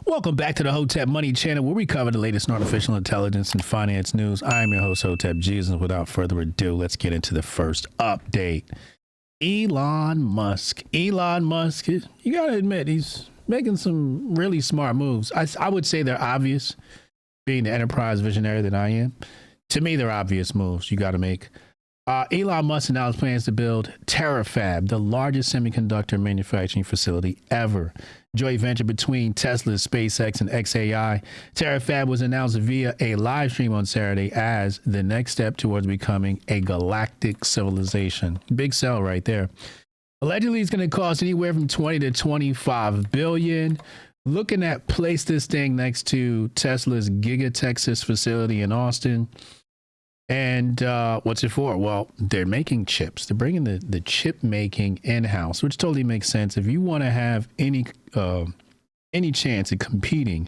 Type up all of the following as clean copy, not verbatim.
Welcome back to the Hotep Money Channel, where we cover the latest in artificial intelligence and finance news. I'm your host, Hotep Jesus. Without further ado, let's get into the first update. Elon Musk. Elon Musk, you got to admit, he's making some really smart moves. I would say they're obvious, being the enterprise visionary that I am. To me, they're obvious moves you got to make. Elon Musk announced plans to build TerraFab, the largest semiconductor manufacturing facility ever. Joint venture between Tesla, SpaceX, and XAI. TerraFab was announced via a live stream on Saturday as the next step towards becoming a galactic civilization. Big sell right there. Allegedly, it's going to cost anywhere from 20 to 25 billion. Looking at place this thing next to Tesla's Giga Texas facility in Austin. And what's it for? Well, they're making chips. They're bringing the chip making in-house, which totally makes sense. If you want to have any chance of competing,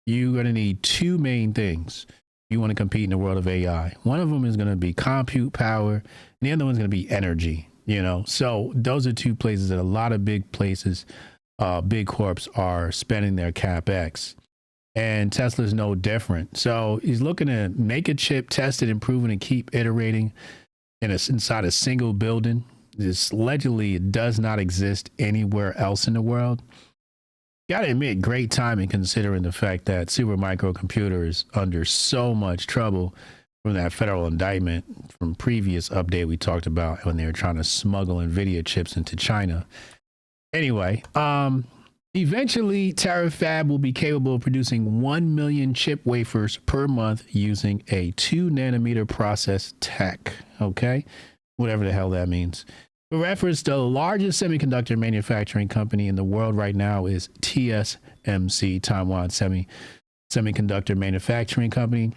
you're going to need two main things. You want to compete in the world of AI. One of them is going to be compute power, and the other one's going to be energy. You know, so those are two places that a lot of big places, big corps are spending their CapEx. And Tesla's no different. So he's looking to make a chip, test it, improve it, and keep iterating inside a single building. This allegedly does not exist anywhere else in the world. Gotta admit, great timing considering the fact that Supermicro Computer is under so much trouble from that federal indictment from previous update we talked about when they were trying to smuggle NVIDIA chips into China. Anyway, eventually, TerraFab will be capable of producing 1 million chip wafers per month using a 2-nanometer process tech. Okay, whatever the hell that means. For reference, the largest semiconductor manufacturing company in the world right now is TSMC, Taiwan Semiconductor Manufacturing Company.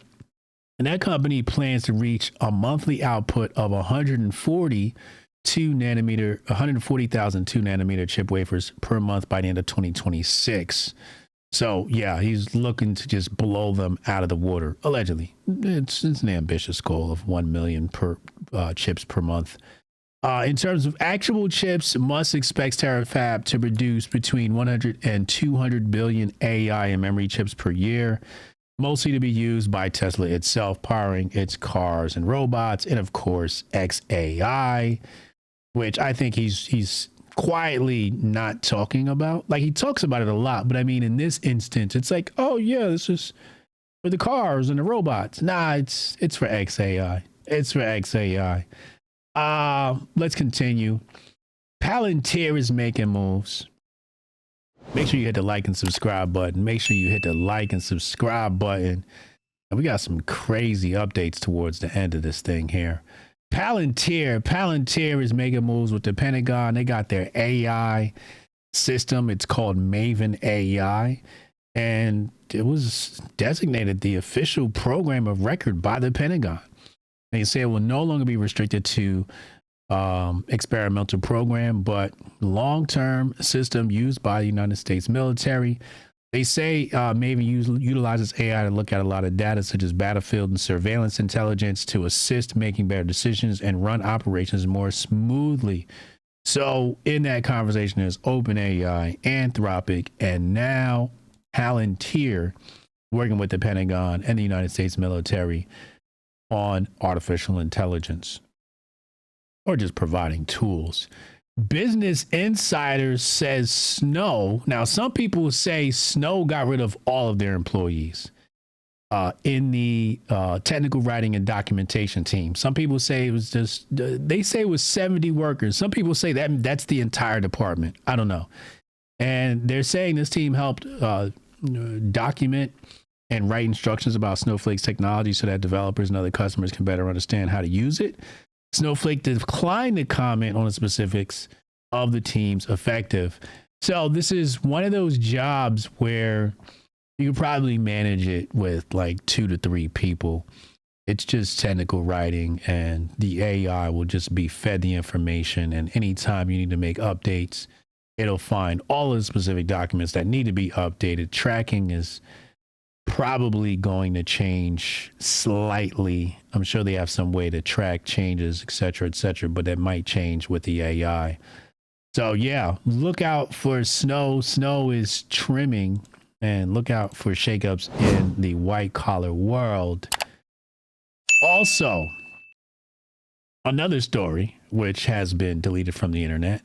And that company plans to reach a monthly output of 140,000 2-nanometer chip wafers per month by the end of 2026. So yeah, he's looking to just blow them out of the water. Allegedly, it's an ambitious goal of 1 million chips per month. In terms of actual chips, Musk expects TerraFab to produce between 100 and 200 billion AI and memory chips per year, mostly to be used by Tesla itself, powering its cars and robots, and of course XAI, which I think he's quietly not talking about. Like, he talks about it a lot, but I mean, in this instance, it's like, oh yeah, this is for the cars and the robots. Nah, it's for XAI. It's for XAI. Let's continue. Palantir is making moves. Make sure you hit the like and subscribe button. Make sure you hit the like and subscribe button. And we got some crazy updates towards the end of this thing here. Palantir is making moves with the Pentagon. They got their AI system. It's called Maven AI. And it was designated the official program of record by the Pentagon. They say it will no longer be restricted to experimental program, but long-term system used by the United States military. They say Maven utilizes AI to look at a lot of data, such as battlefield and surveillance intelligence, to assist making better decisions and run operations more smoothly. So in that conversation, there's OpenAI, Anthropic, and now Palantir working with the Pentagon and the United States military on artificial intelligence, or just providing tools. Business Insider says Snow. Now, some people say Snow got rid of all of their employees in the technical writing and documentation team. Some people say it was just, they say it was 70 workers. Some people say that's the entire department. I don't know. And they're saying this team helped document and write instructions about Snowflake's technology so that developers and other customers can better understand how to use it. Snowflake declined to comment on the specifics of the team's effective. So this is one of those jobs where you could probably manage it with like 2 to 3 people. It's just technical writing, and the AI will just be fed the information. And anytime you need to make updates, it'll find all of the specific documents that need to be updated. Tracking is probably going to change slightly. I'm sure they have some way to track changes, et cetera, but that might change with the AI. So yeah, look out for Snow. Snow is trimming and look out for shakeups in the white collar world. Also, another story which has been deleted from the internet.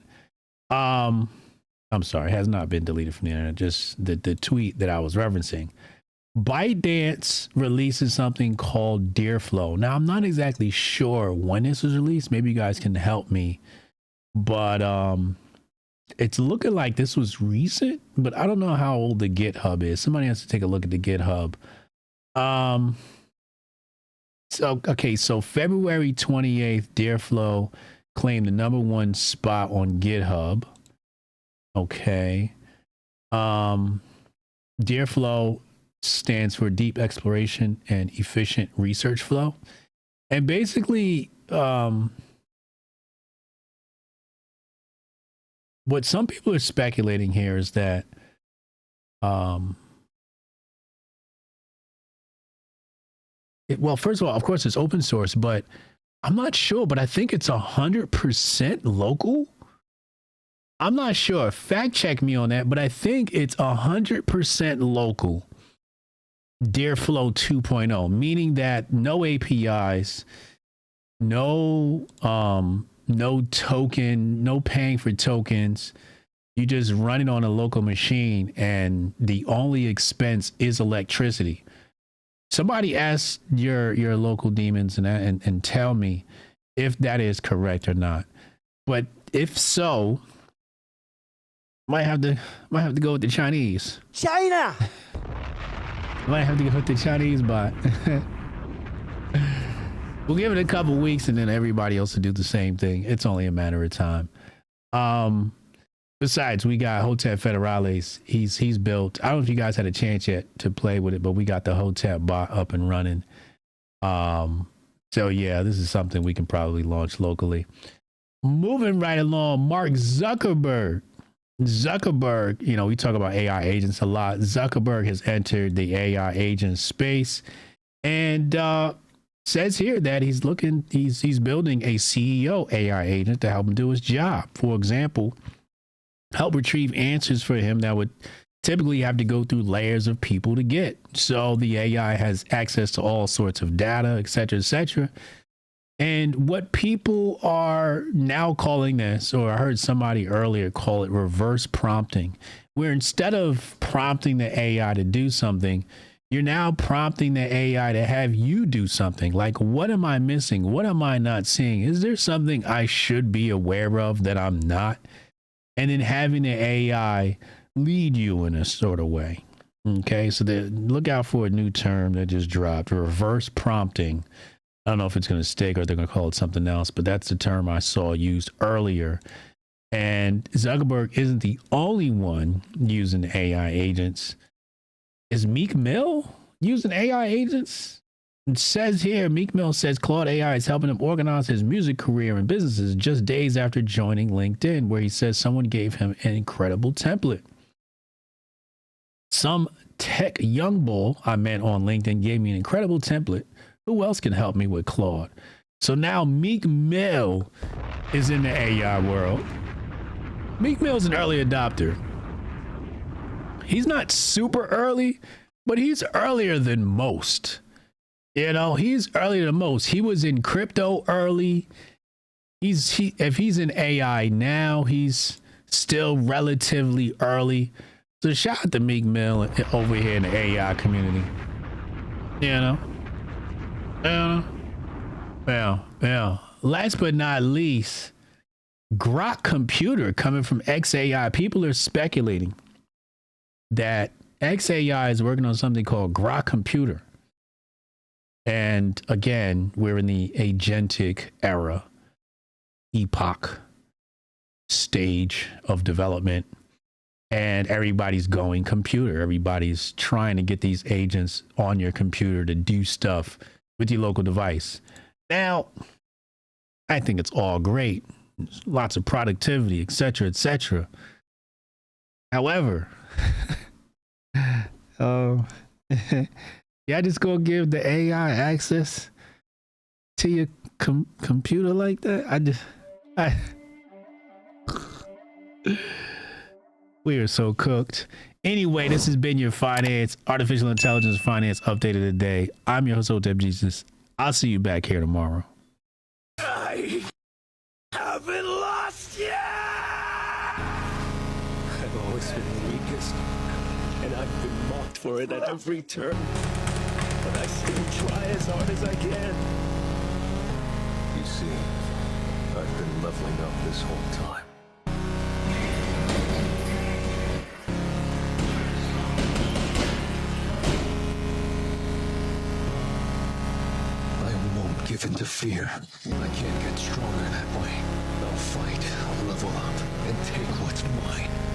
I'm sorry, has not been deleted from the internet. Just the tweet that I was referencing. ByteDance releases something called DEERFLOW. Now, I'm not exactly sure when this was released. Maybe you guys can help me. But it's looking like this was recent, but I don't know how old the GitHub is. Somebody has to take a look at the GitHub. So February 28th, DEERFLOW claimed the #1 spot on GitHub. Okay. DEERFLOW stands for Deep Exploration and Efficient Research Flow. And basically, what some people are speculating here is that well, first of all, of course, it's open source, but I'm not sure, but I think it's 100% local. I'm not sure. Fact check me on that, but I think it's 100% local. DEERFLOW 2.0, meaning that no APIs, no token, no paying for tokens. You just run it on a local machine, and the only expense is electricity. Somebody ask your local demons and tell me if that is correct or not. But if so, might have to go with the Chinese. China. Might have to go with the Chinese bot. We'll give it a couple weeks, and then everybody else will do the same thing. It's only a matter of time. Besides, we got Hotep Federales. He's built. I don't know if you guys had a chance yet to play with it, but we got the Hotep bot up and running. So yeah, this is something we can probably launch locally. Moving right along, Mark Zuckerberg. Zuckerberg, you know, we talk about AI agents a lot. Zuckerberg has entered the AI agent space, and says here that he's building a CEO AI agent to help him do his job. For example, help retrieve answers for him that would typically have to go through layers of people to get. So the AI has access to all sorts of data, et cetera, et cetera. And what people are now calling this, or I heard somebody earlier call it reverse prompting, where instead of prompting the AI to do something, you're now prompting the AI to have you do something. Like, what am I missing? What am I not seeing? Is there something I should be aware of that I'm not? And then having the AI lead you in a sort of way. Okay, so look out for a new term that just dropped, reverse prompting. I don't know if it's going to stick or they're going to call it something else, but that's the term I saw used earlier. And Zuckerberg isn't the only one using AI agents. Is Meek Mill using AI agents? It says here, Meek Mill says Claude AI is helping him organize his music career and businesses just days after joining LinkedIn, where he says someone gave him an incredible template. Some tech young bull I met on LinkedIn gave me an incredible template. Who else can help me with Claude? So now Meek Mill is in the AI world. Meek Mill's an early adopter. He's not super early, but he's earlier than most. You know, he's earlier than most. He was in crypto early. If he's in AI now, he's still relatively early. So shout out to Meek Mill over here in the AI community. You know? Yeah. Last but not least, GROK computer coming from XAI. People are speculating that XAI is working on something called GROK computer. And again, we're in the agentic era, epoch, stage of development. And everybody's going computer. Everybody's trying to get these agents on your computer to do stuff with your local device. Now, I think it's all great. There's lots of productivity, et cetera, et cetera. However, yeah, just go give the AI access to your computer like that. We are so cooked. Anyway, this has been your artificial intelligence finance update of the day. I'm your host, Hotep Jesus. I'll see you back here tomorrow. I haven't lost yet! I've always been the weakest, and I've been mocked for it at every turn. But I still try as hard as I can. You see, I've been leveling up this whole time. Give in to fear. I can't get stronger that way. I'll fight, I'll level up, and take what's mine.